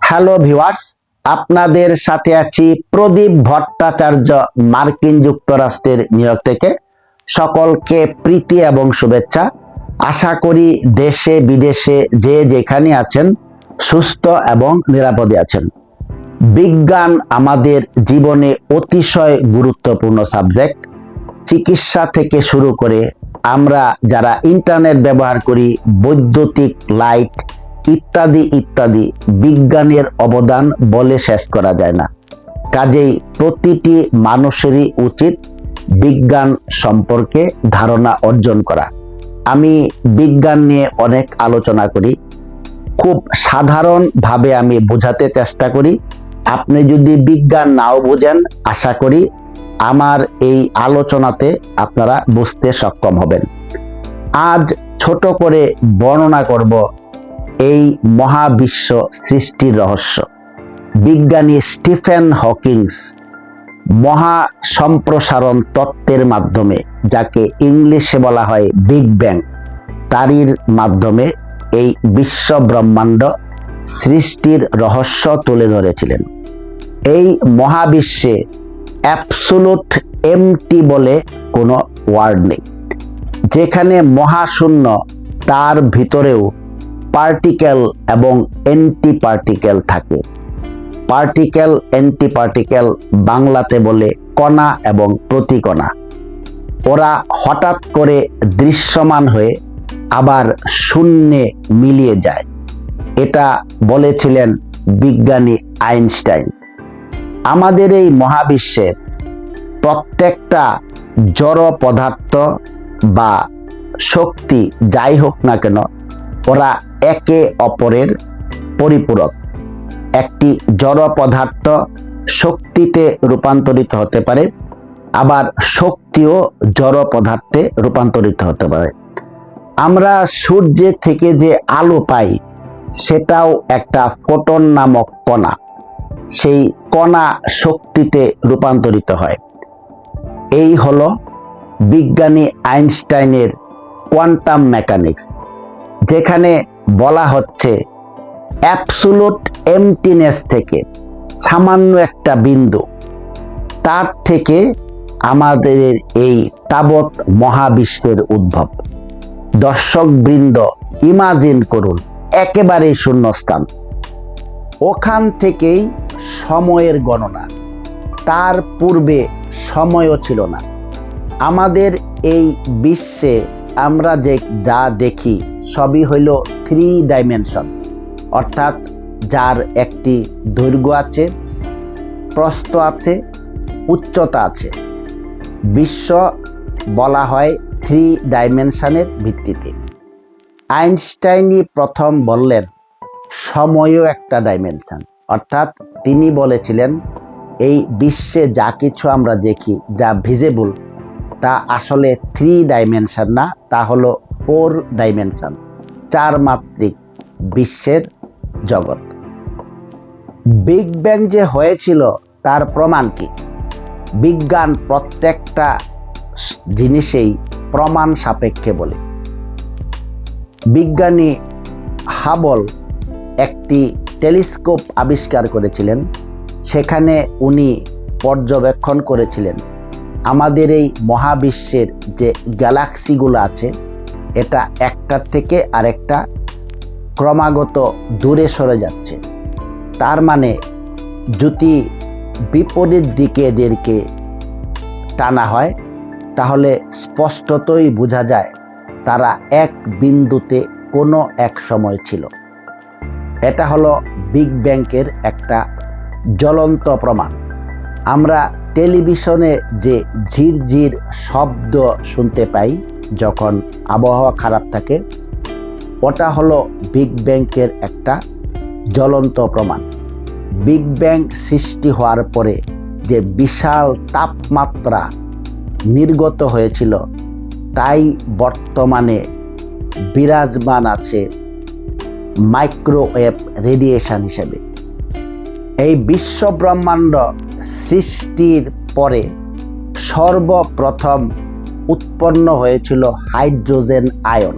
Hello viewers, আপনাদের সাথে আছি প্রদীপ ভট্টাচার্য, মার্কিন যুক্তরাষ্ট্রের নিউ ইয়র্ক থেকে। সকলকে প্রীতি এবং শুভেচ্ছা। আশা করি দেশে বিদেশে যে যেখানে আছেন সুস্থ এবং নিরাপদে আছেন। বিজ্ঞান আমাদের জীবনে অতিশয় গুরুত্বপূর্ণ সাবজেক্ট। চিকিৎসা থেকে শুরু করে আমরা যারা ইন্টারনেট ব্যবহার করি, বৈদ্যুতিক লাইট ইত্যাদি ইত্যাদি, বিজ্ঞানের অবদান বলে শেষ করা যায় না। কাজেই প্রতিটি মানুষেরই উচিত বিজ্ঞান সম্পর্কে ধারণা অর্জন করা। আমি বিজ্ঞান নিয়ে অনেক আলোচনা করি, খুব সাধারণভাবে আমি বোঝাতে চেষ্টা করি। আপনি যদি বিজ্ঞান নাও বোঝেন, আশা করি আমার এই আলোচনাতে আপনারা বুঝতে সক্ষম হবেন। আজ ছোট করে বর্ণনা করব এই মহাবিশ্ব সৃষ্টির রহস্য। বিজ্ঞানী স্টিফেন হকিংস মহা সম্প্রসারণ তত্ত্বের মাধ্যমে, যাকে ইংলিশে বলা হয় বিগ ব্যাং, তারই মাধ্যমে এই বিশ্ব ব্রহ্মাণ্ড সৃষ্টির রহস্য তুলে ধরেছিলেন। এই মহাবিশ্বে অ্যাবসোলুট এমটি বলে কোনো ওয়ার্ড নেই। যেখানে মহাশূন্য, তার ভিতরেও পার্টিকেল এবং অ্যান্টি পার্টিকেল থাকে। পার্টিকেল অ্যান্টি পার্টিকেল বাংলাতে বলে কণা এবং প্রতিকণা। ওরা হঠাৎ করে দৃশ্যমান হয়ে আবার শূন্যে মিলিয়ে যায়। এটা বলেছিলেন বিজ্ঞানী আইনস্টাইন। আমাদের এই মহাবিশ্বের প্রত্যেকটা জড় পদার্থ বা শক্তি যাই হোক না কেন, ওরা একে অপরের পরিপূরক। একটি জড় পদার্থ শক্তিতে রূপান্তরিত হতে পারে, আবার শক্তিও জড় পদার্থে রূপান্তরিত হতে পারে। আমরা সূর্যের থেকে যে আলো পাই, সেটাও একটা ফোটন নামক কণা। সেই কণা শক্তিতে রূপান্তরিত হয়। এই হলো বিজ্ঞানী আইনস্টাইনের কোয়ান্টাম মেকানিক্স, যেখানে বলা হচ্ছে অ্যাবসোলুট এমটিনেস থেকে, সামান্য একটা বিন্দু, তার থেকে আমাদের এই তাবৎ মহাবিশ্বের উদ্ভব। দর্শকবৃন্দ, ইমাজিন করুন একেবারেই শূন্যস্থান, ওখান থেকেই সময়ের গণনা। তার পূর্বে সময়ও ছিল না। আমাদের এই বিশ্বে আমরা যা দেখি সবই হইল 3 ডাইমেনশন, অর্থাৎ যার একটি দৈর্ঘ্য আছে, প্রস্থ আছে, উচ্চতা আছে। বিশ্ব বলা হয় 3 ডাইমেনশনের ভিত্তিতে। আইনস্টাইনই প্রথম বললেন সময়ও একটা ডাইমেনশন, অর্থাৎ তিনি বলেছিলেন এই বিশ্বে যা কিছু আমরা দেখি, যা ভিজিবল, তা আসলে 3 ডাইমেনশন না, তা হলো 4 ডাইমেনশন, 4 মাত্রিক বিশ্বের জগৎ। বিগ ব্যাং যে হয়েছিল তার প্রমাণ কি? বিজ্ঞান প্রত্যেকটা জিনিসেই প্রমাণ সাপেক্ষে বলে। বিজ্ঞানী হাবল একটি টেলিস্কোপ আবিষ্কার করেছিলেন। সেখানে উনি পর্যবেক্ষণ করেছিলেন আমাদের এই মহাবিশ্বের যে গ্যালাক্সিগুলো আছে, এটা একটার থেকে আরেকটা ক্রমাগত দূরে সরে যাচ্ছে। তার মানে যদি বিপরীত দিকে এদেরকে টানা হয়, তাহলে স্পষ্টতই বোঝা যায় তারা এক বিন্দুতে কোনো এক সময় ছিল। এটা হলো বিগ ব্যাংয়ের একটা জ্বলন্ত প্রমাণ। আমরা টেলিভিশনে যে ঝিরঝির শব্দ শুনতে পাই যখন আবহাওয়া খারাপ থাকে, ওটা হলো বিগ ব্যাংয়ের একটা জ্বলন্ত প্রমাণ। বিগ ব্যাং সৃষ্টি হওয়ার পরে যে বিশাল তাপমাত্রা নির্গত হয়েছিল, তাই বর্তমানে বিরাজমান আছে মাইক্রোওয়েভ রেডিয়েশন হিসেবে। এই বিশ্ব ব্রহ্মাণ্ড সৃষ্টির পরে সর্বপ্রথম উৎপন্ন হয়েছিল হাইড্রোজেন আয়ন,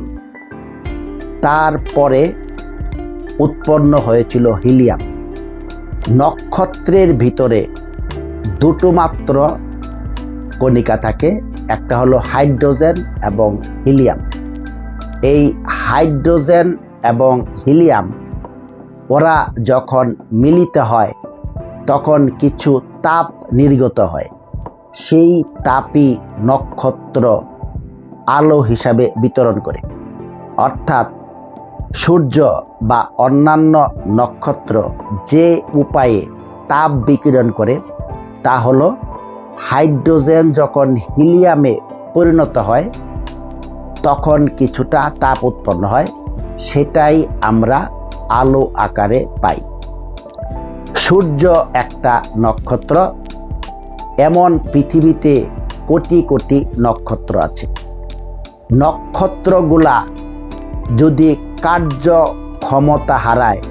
তারপরে উৎপন্ন হয়েছিল হিলিয়াম। নক্ষত্রের ভিতরে দুটো মাত্র কণিকা থাকে, একটা হলো হাইড্রোজেন এবং হিলিয়াম। এই হাইড্রোজেন এবং হিলিয়াম ওরা যখন মিলিত হয় তখন কিছু তাপ নির্গত হয়, সেই তাপই নক্ষত্র আলো হিসাবে বিতরণ করে। অর্থাৎ সূর্য বা অন্যান্য নক্ষত্র যে উপায়ে তাপ বিকিরণ করে তা হলো হাইড্রোজেন যখন হিলিয়ামে পরিণত হয় তখন কিছুটা তাপ উৎপন্ন হয়, সেটাই আমরা আলো আকারে পাই। সূর্য একটা নক্ষত্র, এমন পৃথিবীতে কোটি কোটি নক্ষত্র আছে। নক্ষত্রগুলা যদি কার্য ক্ষমতা হারায়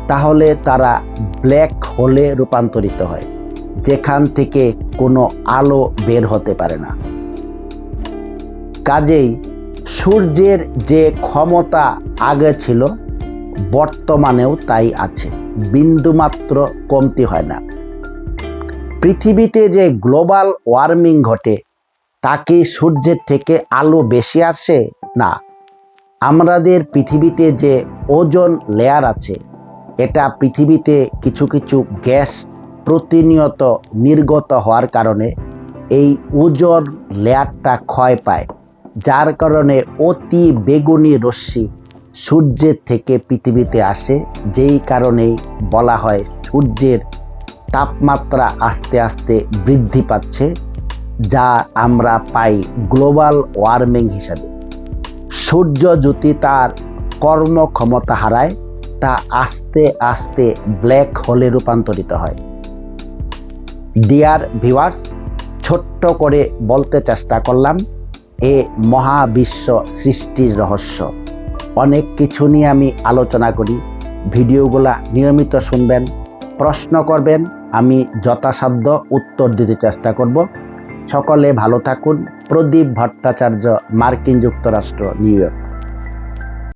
তাহলে তারা ব্ল্যাক হোলে রূপান্তরিত হয়, যেখান থেকে কোনো আলো বের হতে পারে না। কাজেই সূর্যের যে ক্ষমতা আগে ছিল বর্তমানেও তাই আছে, বিন্দুমাত্র কমতি হয় না। পৃথিবীতে যে গ্লোবাল ওয়ার্মিং ঘটে তা কি সূর্যের থেকে আলো বেশি আসে? না। আমাদের পৃথিবীতে যে ওজোন লেয়ার আছে, এটা পৃথিবীতে কিছু কিছু গ্যাস প্রতিনিয়ত নির্গত হওয়ার কারণে এই ওজোন লেয়ারটা ক্ষয় পায়, যার কারণে অতি বেগুনি রশ্মি সূর্যের থেকে পৃথিবীতে আসে, যেই কারণেই বলা হয় সূর্যের তাপমাত্রা আস্তে আস্তে বৃদ্ধি পাচ্ছে, যা আমরা পাই গ্লোবাল ওয়ার্মিং হিসাবে। সূর্য যদি তার কর্মক্ষমতা হারায় তা আস্তে আস্তে ব্ল্যাক হোলে রূপান্তরিত হয়। ডিয়ার ভিউয়ার্স, ছোট্ট করে বলতে চেষ্টা করলাম এ মহাবিশ্ব সৃষ্টির রহস্য। অনেক কিছু নিয়ে আমি আলোচনা করি, ভিডিওগুলা নিয়মিত শুনবেন, প্রশ্ন করবেন, আমি যথাসাধ্য উত্তর দিতে চেষ্টা করব। সকলে ভালো থাকুন। প্রদীপ ভট্টাচার্য, মার্কিন যুক্তরাষ্ট্র, নিউ ইয়র্ক।